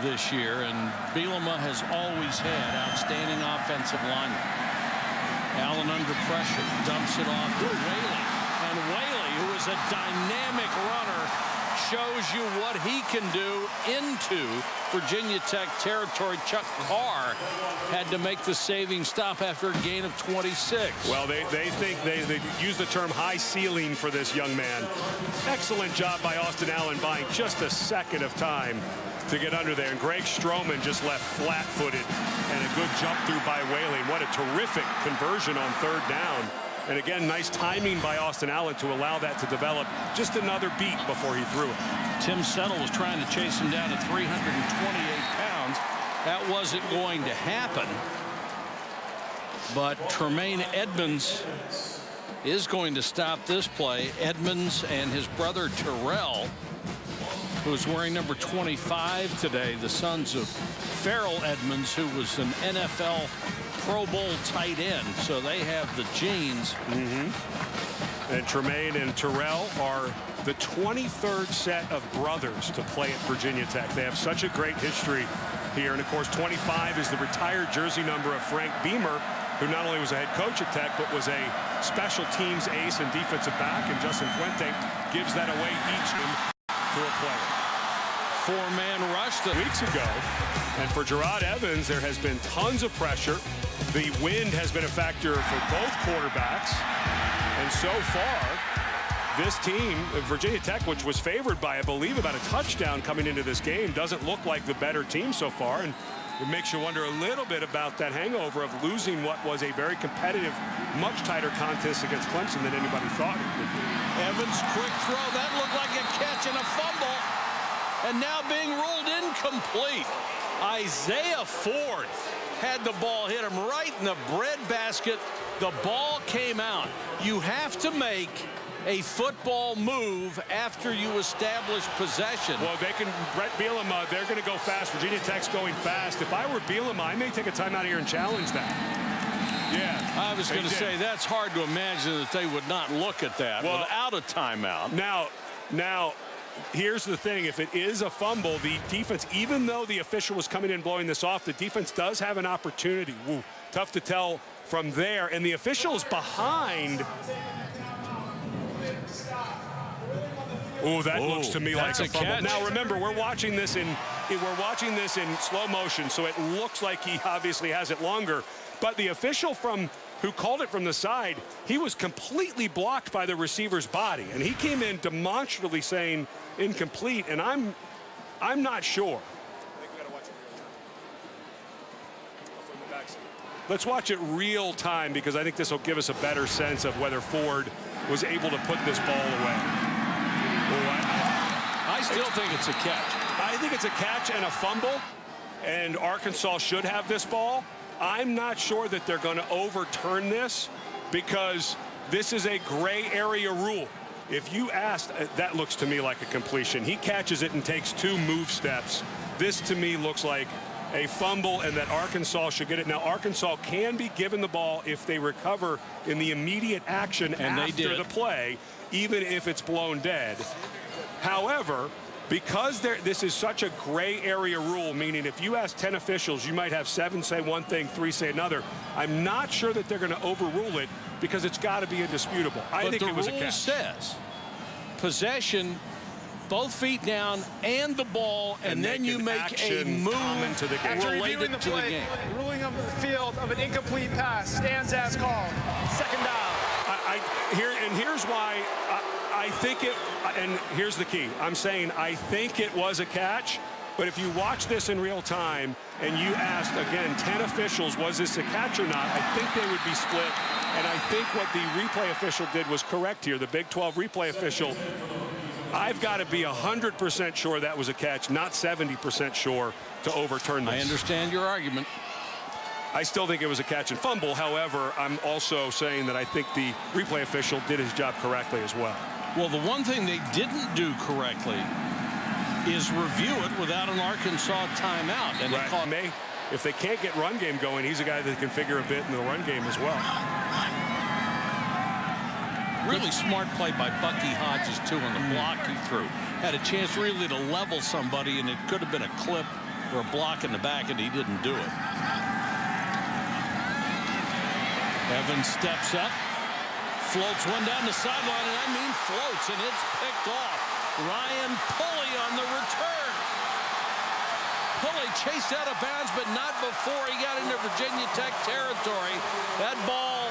this year, and Bielema has always had outstanding offensive linemen. Allen under pressure dumps it off to Whaley, and Whaley, who is a dynamic runner, shows you what he can do into Virginia Tech territory. Chuck Carr had to make the saving stop after a gain of 26. Well, they think they use the term high ceiling for this young man. Excellent job by Austin Allen, buying just a second of time to get under there. And Greg Stroman just left flat-footed, and a good jump through by Whaley. What a terrific conversion on third down. And again, nice timing by Austin Allen to allow that to develop just another beat before he threw it. Tim Settle was trying to chase him down at 328 pounds. That wasn't going to happen. But Tremaine Edmonds is going to stop this play. Edmonds and his brother Terrell, who's wearing number 25 today, the sons of Farrell Edmonds, who was an NFL Pro Bowl tight end, so they have the genes. And Tremaine and Terrell are the 23rd set of brothers to play at Virginia Tech. They have such a great history here. And of course, 25 is the retired jersey number of Frank Beamer, who not only was a head coach at Tech, but was a special teams ace and defensive back. And Justin Fuente gives that away each game to a player. Four-man rush weeks ago. And for Gerard Evans, there has been tons of pressure. The wind has been a factor for both quarterbacks. And so far, this team, Virginia Tech, which was favored by, I believe, about a touchdown coming into this game, doesn't look like the better team so far. And it makes you wonder a little bit about that hangover of losing what was a very competitive, much tighter contest against Clemson than anybody thought it would be. Evans, quick throw. That looked like a catch and a fumble. And now being ruled incomplete. Isaiah Ford had the ball hit him right in the breadbasket. The ball came out. You have to make a football move after you establish possession. Well, they can, Brett Bielema, they're going to go fast. Virginia Tech's going fast. If I were Bielema, I may take a timeout here and challenge that. Yeah. I was going to say, that's hard to imagine that they would not look at that without a timeout. Now, here's the thing. If it is a fumble, the defense, even though the official was coming in blowing this off, the defense does have an opportunity. Woo, tough to tell from there. And the official is behind. Oh, that looks to me like a fumble. Now remember, we're watching this in slow motion, so it looks like he obviously has it longer. But the official who called it from the side, he was completely blocked by the receiver's body, and he came in demonstrably saying incomplete. And I'm not sure. Let's watch it real time, because I think this will give us a better sense of whether Ford was able to put this ball away. I still think it's a catch. I think it's a catch and a fumble, and Arkansas should have this ball. I'm not sure that they're going to overturn this, because this is a gray area rule. If you asked, that looks to me like a completion. He catches it and takes 2 move steps. This to me looks like a fumble, and that Arkansas should get it. Now, Arkansas can be given the ball if they recover in the immediate action and after the play, even if it's blown dead. However, because this is such a gray area rule, meaning if you ask 10 officials, you might have 7 say one thing, 3 say another. I'm not sure that they're going to overrule it, because it's got to be indisputable. I think it was a catch. But the rule says possession, both feet down, and the ball, and then you make a move to the game. After reviewing the play, ruling of the field of an incomplete pass stands as called. Second down. Here's why I think it, and here's the key. I'm saying I think it was a catch, but if you watch this in real time and you asked, again, 10 officials, was this a catch or not, I think they would be split. And I think what the replay official did was correct here. The Big 12 replay official, I've got to be 100% sure that was a catch, not 70% sure to overturn this. I understand your argument. I still think it was a catch and fumble. However, I'm also saying that I think the replay official did his job correctly as well. Well, the one thing they didn't do correctly is review it without an Arkansas timeout. And right. If they can't get run game going, he's a guy that can figure a bit in the run game as well. Really smart play by Bucky Hodges, too, on the block he threw. Had a chance really to level somebody, and it could have been a clip or a block in the back, and he didn't do it. Evans steps up, floats one down the sideline, and I mean floats, and it's picked off. Ryan Pulley on the return. Pulley chased out of bounds, but not before he got into Virginia Tech territory. That ball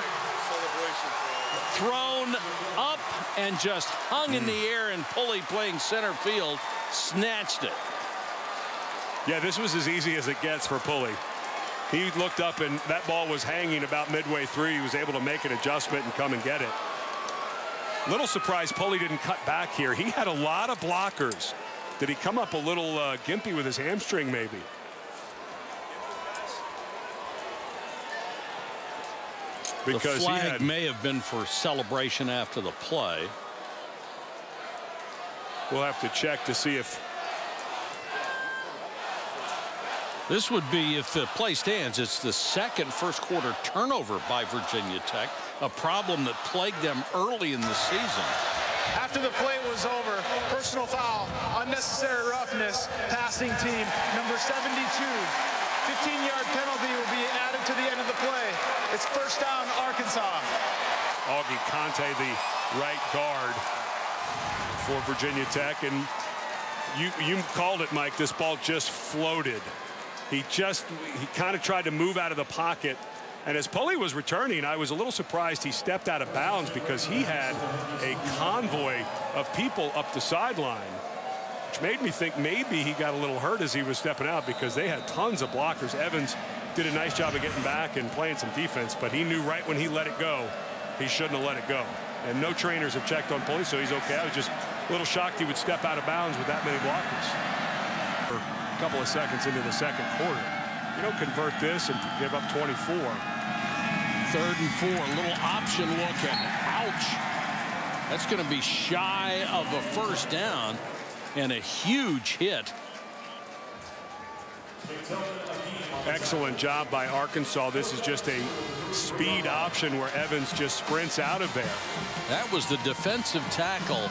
thrown up and just hung in the air, and Pulley, playing center field, snatched it. Yeah, this was as easy as it gets for Pulley. He looked up, and that ball was hanging about midway through. He was able to make an adjustment and come and get it. Little surprised Pulley didn't cut back here. He had a lot of blockers. Did he come up a little gimpy with his hamstring, maybe? Because the flag may have been for celebration after the play. We'll have to check to see if this would be, if the play stands, it's the second first-quarter turnover by Virginia Tech, a problem that plagued them early in the season. After the play was over, personal foul, unnecessary roughness, passing team, number 72. 15-yard penalty will be added to the end of the play. It's first down, Arkansas. Augie Conte, the right guard for Virginia Tech. And you called it, Mike. This ball just floated. He kind of tried to move out of the pocket. And as Pulley was returning, I was a little surprised he stepped out of bounds, because he had a convoy of people up the sideline, which made me think maybe he got a little hurt as he was stepping out, because they had tons of blockers. Evans did a nice job of getting back and playing some defense, but he knew right when he let it go, he shouldn't have let it go. And no trainers have checked on Pulley, so he's okay. I was just a little shocked he would step out of bounds with that many blockers. For a couple of seconds into the second quarter. You don't convert this and give up 24. 3rd and 4, a little option look, and ouch. That's going to be shy of a first down, and a huge hit. Excellent job by Arkansas. This is just a speed option where Evans just sprints out of there. That was the defensive tackle,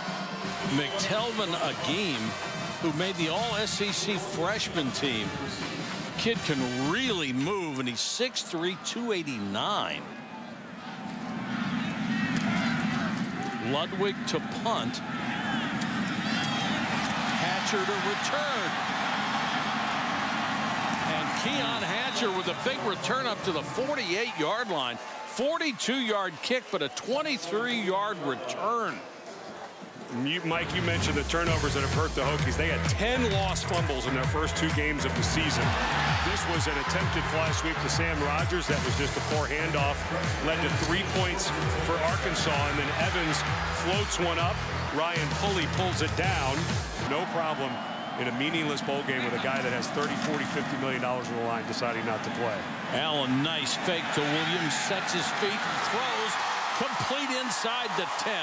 McTelvin Agim, who made the All-SEC freshman team. Kid can really move, and he's 6'3", 289. Ludwig to punt. Hatcher to return. And Keon Hatcher with a big return up to the 48-yard line. 42-yard kick, but a 23-yard return. Mike, you mentioned the turnovers that have hurt the Hokies. They had 10 lost fumbles in their first 2 games of the season. This was an attempted fly sweep to Sam Rogers. That was just a poor handoff. Led to 3 points for Arkansas. And then Evans floats one up. Ryan Pulley pulls it down. No problem in a meaningless bowl game with a guy that has $30, $40, $50 million on the line deciding not to play. Allen, nice fake to Williams. Sets his feet and throws. Complete inside the 10.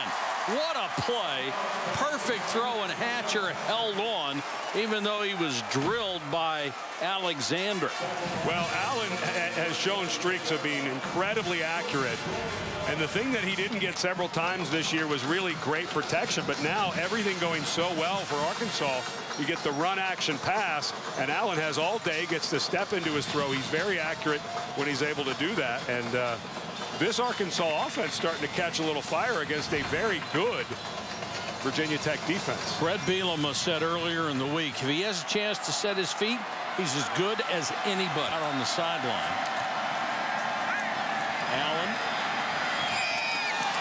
What a play. Perfect throw, and Hatcher held on, even though he was drilled by Alexander. Well, Allen has shown streaks of being incredibly accurate. And the thing that he didn't get several times this year was really great protection. But now everything going so well for Arkansas, you get the run action pass, and Allen has all day, gets to step into his throw. He's very accurate when he's able to do that. And this Arkansas offense starting to catch a little fire against a very good Virginia Tech defense. Brett Bielema said earlier in the week, if he has a chance to set his feet, he's as good as anybody out on the sideline. Allen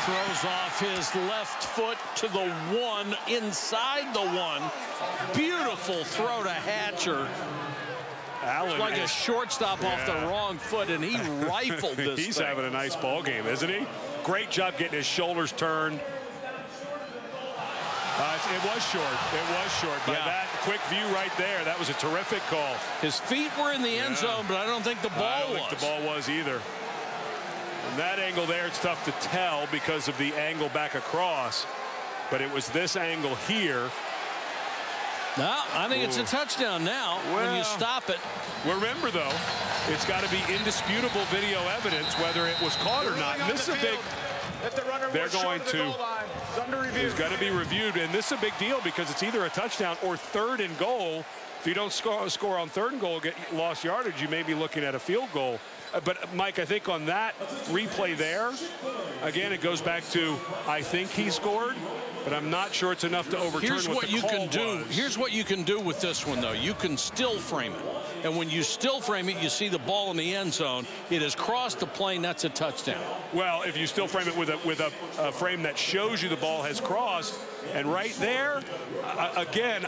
throws off his left foot to the 1, inside the 1. Beautiful throw to Hatcher. Allen, like a shortstop off the wrong foot, and he rifled this He's thing. having a nice ball game, isn't he? Great job getting his shoulders turned. It was short. It was short. By that quick view right there, that was a terrific call. His feet were in the end zone, but I don't think the ball was. I don't think the ball was either. From that angle there, it's tough to tell because of the angle back across. But it was this angle here. No, I think it's a touchdown now when you stop it. Remember, though, it's got to be indisputable video evidence whether it was caught or not. And this is a big If the runner they're was short going of the to goal line, it's under review. It's got to be reviewed, and this is a big deal because it's either a touchdown or 3rd and goal. If you don't score on 3rd and goal, get lost yardage, you may be looking at a field goal. But, Mike, I think on that replay there, again, it goes back to I think he scored, but I'm not sure it's enough to overturn Here's what you can do. was. Here's what you can do with this one, though. You can still frame it. And when you still frame it, you see the ball in the end zone. It has crossed the plane. That's a touchdown. Well, if you still frame it with a frame that shows you the ball has crossed, and right there, again,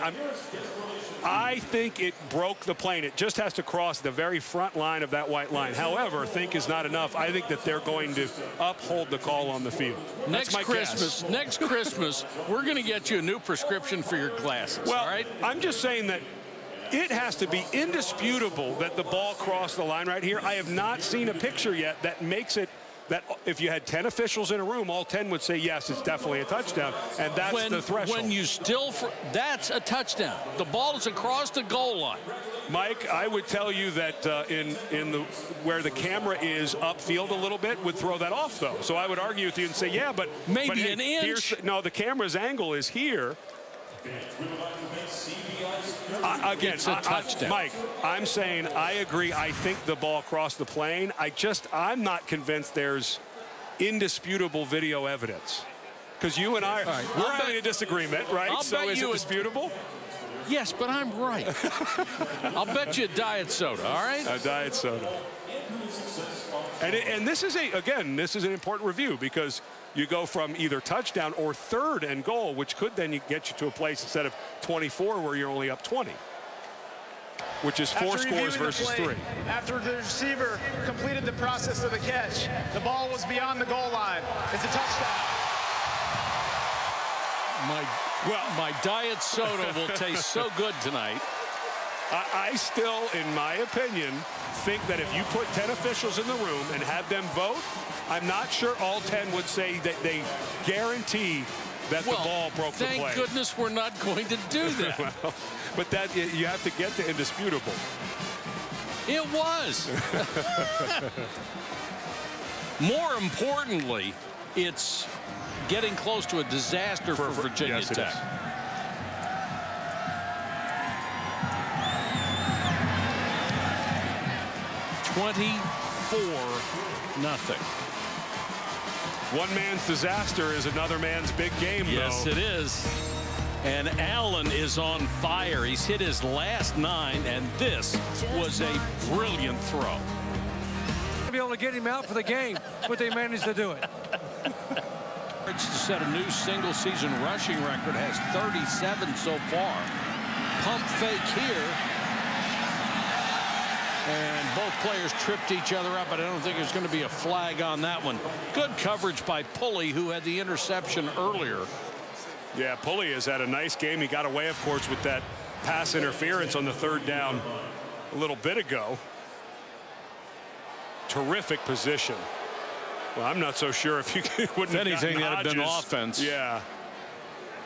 I think it broke the plane. It just has to cross the very front line of that white line. However, think is not enough. I think that they're going to uphold the call on the field. Next Christmas, we're going to get you a new prescription for your glasses. Well, all right? I'm just saying that it has to be indisputable that the ball crossed the line right here. I have not seen a picture yet that makes it that if you had 10 officials in a room, all 10 would say, yes, it's definitely a touchdown. And that's the threshold. When you still, that's a touchdown. The ball is across the goal line. Mike, I would tell you that in the where the camera is upfield a little bit would throw that off, though. So I would argue with you and say, yeah, but maybe an inch. No, the camera's angle is here. Again, it's a touchdown. Mike, I'm saying I agree. I think the ball crossed the plane. I'm not convinced there's indisputable video evidence. Because you and I, right, we're having a disagreement, right? So is it disputable? Yes, but I'm right. I'll bet you a diet soda, all right? A diet soda. And this is this is an important review because you go from either touchdown or 3rd and goal, which could then get you to a place instead of 24 where you're only up 20, which is 4 scores versus 3. After the receiver completed the process of the catch, the ball was beyond the goal line. It's a touchdown. My diet soda will taste so good tonight. I still, in my opinion, think that if you put 10 officials in the room and have them vote, I'm not sure all 10 would say that they guarantee that the ball broke the play. Thank goodness we're not going to do that. Well, but that you have to get to indisputable. It was. More importantly, it's getting close to a disaster for Virginia yes, Tech. 24-0. One man's disaster is another man's big game, yes, though. It is. And Allen is on fire. He's hit his last 9, and this was a brilliant throw. To be able to get him out for the game, but they managed to do it. To set a new single-season rushing record, has 37 so far. Pump fake here. And both players tripped each other up, but I don't think there's going to be a flag on that one. Good coverage by Pulley, who had the interception earlier. Yeah, Pulley has had a nice game. He got away, of course, with that pass interference on the 3rd down a little bit ago. Terrific position. Well, I'm not so sure if you wouldn't have anything gotten that had been Hodges. offense. Yeah.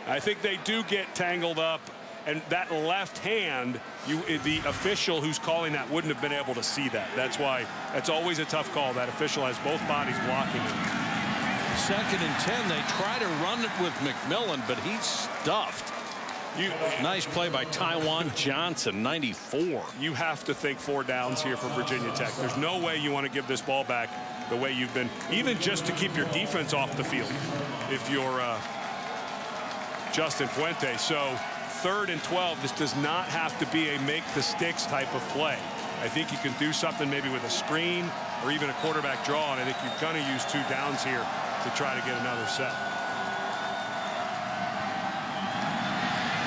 I think they do get tangled up. And that left hand, the official who's calling that wouldn't have been able to see that. That's why that's always a tough call. That official has both bodies blocking it. 2nd and 10. They try to run it with McMillan, but he's stuffed. Nice play by Taiwan Johnson, 94. You have to think 4 downs here for Virginia Tech. There's no way you want to give this ball back the way you've been, even just to keep your defense off the field if you're Justin Fuente. So 3rd and 12, this does not have to be a make the sticks type of play. I think you can do something maybe with a screen or even a quarterback draw, and I think you're going to use 2 downs here to try to get another set.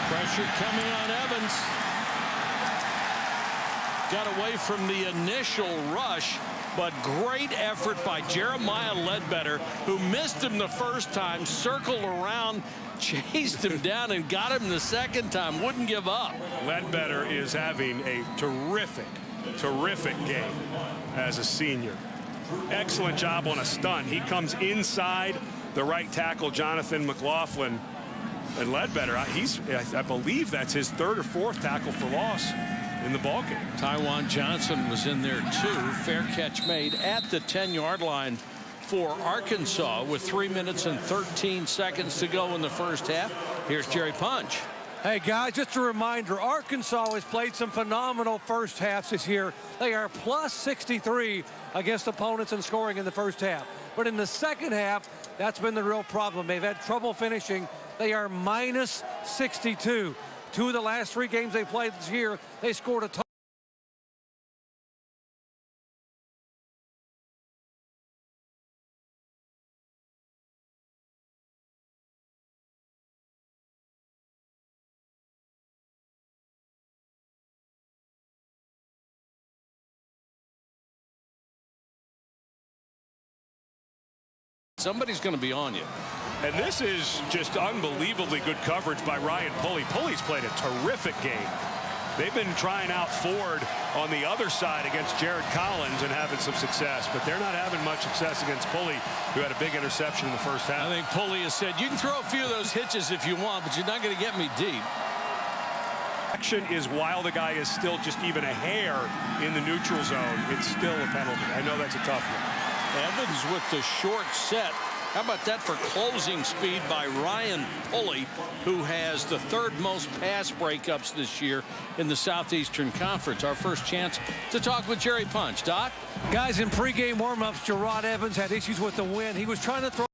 Pressure coming on Evans. Got away from the initial rush, but great effort by Jeremiah Ledbetter, who missed him the first time, circled around, chased him down, and got him the second time. Wouldn't give up. Ledbetter is having a terrific game as a senior. Excellent job on a stunt. He comes inside the right tackle, Jonathan McLaughlin. And Ledbetter, I believe that's his 3rd or 4th tackle for loss in the ballgame. Taiwan Johnson was in there too. Fair catch made at the 10-yard line for Arkansas with 3 minutes and 13 seconds to go in the first half. Here's Jerry Punch. Hey, guys, just a reminder, Arkansas has played some phenomenal first halves this year. They are plus 63 against opponents in scoring in the first half. But in the second half, that's been the real problem. They've had trouble finishing. They are minus 62. 2 of the last 3 games they played this year, they scored a total. Somebody's going to be on you. And this is just unbelievably good coverage by Ryan Pulley. Pulley's played a terrific game. They've been trying out Ford on the other side against Jared Collins and having some success, but they're not having much success against Pulley, who had a big interception in the first half. I think Pulley has said, you can throw a few of those hitches if you want, but you're not going to get me deep. Action is while the guy is still just even a hair in the neutral zone, it's still a penalty. I know that's a tough one. Evans with the short set. How about that for closing speed by Ryan Pulley, who has the 3rd most pass breakups this year in the Southeastern Conference. Our first chance to talk with Jerry Punch. Doc? Guys, in pregame warmups, Gerard Evans had issues with the wind. He was trying to throw